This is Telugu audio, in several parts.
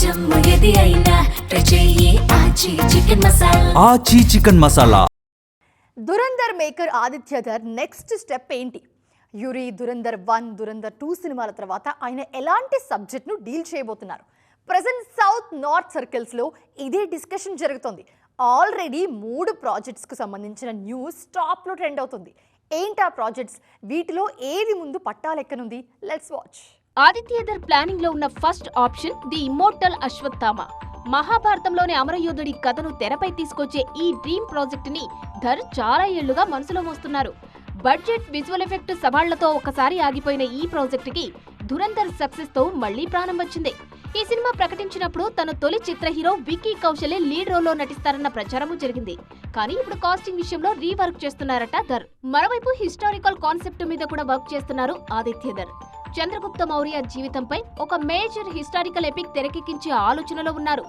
ఏది అయినా ట్రై చెయ్యి ఆచి chicken masala. Aachi chicken masala. Dhurandhar maker Aditya Dhar next step ఏంటి? యూరి, దురంధర్ 1, దురంధర్ 2 సినిమాల తర్వాత ఆయన ఎలాంటి సబ్జెక్ట్ను డీల్ చేయబోతున్నారు? ప్రెజెంట్ సౌత్ నార్త్ సర్కిల్స్లో ఇదే డిస్కషన్ జరుగుతుంది. ఆల్రెడీ 3 ప్రాజెక్ట్స్కు సంబంధించిన న్యూస్ టాప్లో ట్రెండ్ అవుతుంది. ఏంటి ఆ ప్రాజెక్ట్స్? వీటిలో ఏది ముందు పట్టాలెక్కనుంది? Let's watch. ఆదిత్యధర్ ప్లానింగ్ లో ఉన్న first option the immortal Ashwatthama. మహాభారతంలోని అమరయోధుడి కథను తెరపై తీసుకొచ్చే ఈ డ్రీమ్ ప్రాజెక్ట్ ని ధర్ చాలా ఏళ్లుగా మనసులో మోస్తున్నారు. బడ్జెట్, విజువల్ ఎఫెక్ట్ సవాళ్లతో ఒకసారి ఆగిపోయిన ఈ ప్రాజెక్ట్ కి దురంధర్ సక్సెస్ తో మళ్లీ ప్రాణం వచ్చింది. ఈ సినిమా ప్రకటించినప్పుడు తన తొలి చిత్ర హీరో విక్కీ కౌశలే లీడ్ రోల్ లో నటిస్తారన్న ప్రచారము జరిగింది. కానీ ఇప్పుడు కాస్టింగ్ విషయంలో రీవర్క్ చేస్తున్నారట ధర్. మరోవైపు హిస్టారికల్ కాన్సెప్ట్ మీద కూడా వర్క్ చేస్తున్నారు ఆదిత్యధర్. చంద్రగుప్త మౌర్య జీవితంపై ఒక మేజర్ హిస్టారికల్ ఎపిక్ తెరకెక్కించే ఆలోచనలో ఉన్నారు.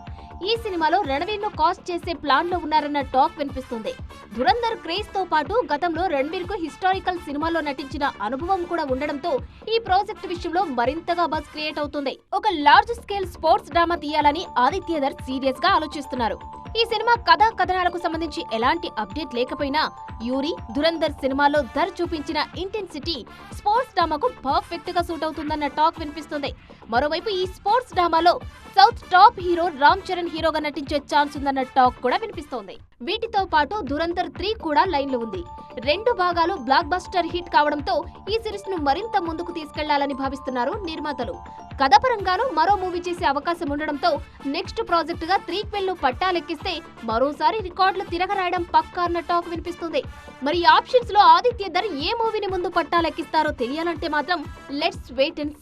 ఈ సినిమాలో రణవీర్ ను కాస్ట్ చేసే ప్లాన్ లో ఉన్నారన్న టాక్ వినిపిస్తుంది. దురంధర్ క్రేజ్ తో పాటు గతంలో రణవీర్ కు హిస్టారికల్ సినిమాలో నటించిన అనుభవం కూడా ఉండడంతో ఈ ప్రాజెక్ట్ విషయంలో మరింతగా బజ్ క్రియేట్ అవుతుంది. ఒక లార్జ్ స్కేల్ స్పోర్ట్స్ డ్రామా తీయాలని ఆదిత్యధర్ సీరియస్ గా ఆలోచిస్తున్నారు. ఈ సినిమా కథా కథనాలకు సంబంధించి ఎలాంటి అప్డేట్ లేకపోయినా యూరి, దురంధర్ సినిమాలో ధర్ చూపించిన ఇంటెన్సిటీ స్పోర్ట్స్ డ్రామాకు పర్ఫెక్ట్ గా సూట్ అవుతుందన్న టాక్ వినిపిస్తుంది. మరోవైపు ఈ స్పోర్ట్స్ డ్రామాలో south top hero Ram Charan హీరోగా నటించే ఛాన్స్ ఉందన్న టాక్ కూడా వినిపిస్తోంది. వీటితో పాటు దురంధర్ 3 కూడా లైన్ లో ఉంది. 2 భాగాలు బ్లాక్ బస్టర్ హిట్ కావడంతో ఈ సిరీస్ ను మరింత ముందుకు తీసుకెళ్లాలని భావిస్తున్నారు నిర్మాతలు. కథపరంగానూ మరో మూవీ చేసే అవకాశం ఉండడంతో నెక్స్ట్ ప్రాజెక్ట్ గా 3 ను పట్టాలెక్కిస్తే మరోసారి రికార్డులు తిరగరాయడం పక్కా అన్న టాక్ వినిపిస్తుంది. మరి ఆప్షన్స్ లో ఆదిత్యధర్ ఏ మూవీని ముందు పట్టాలెక్కిస్తారో తెలియాలంటే మాత్రం లెట్స్ వెయిట్ అండ్ సీ.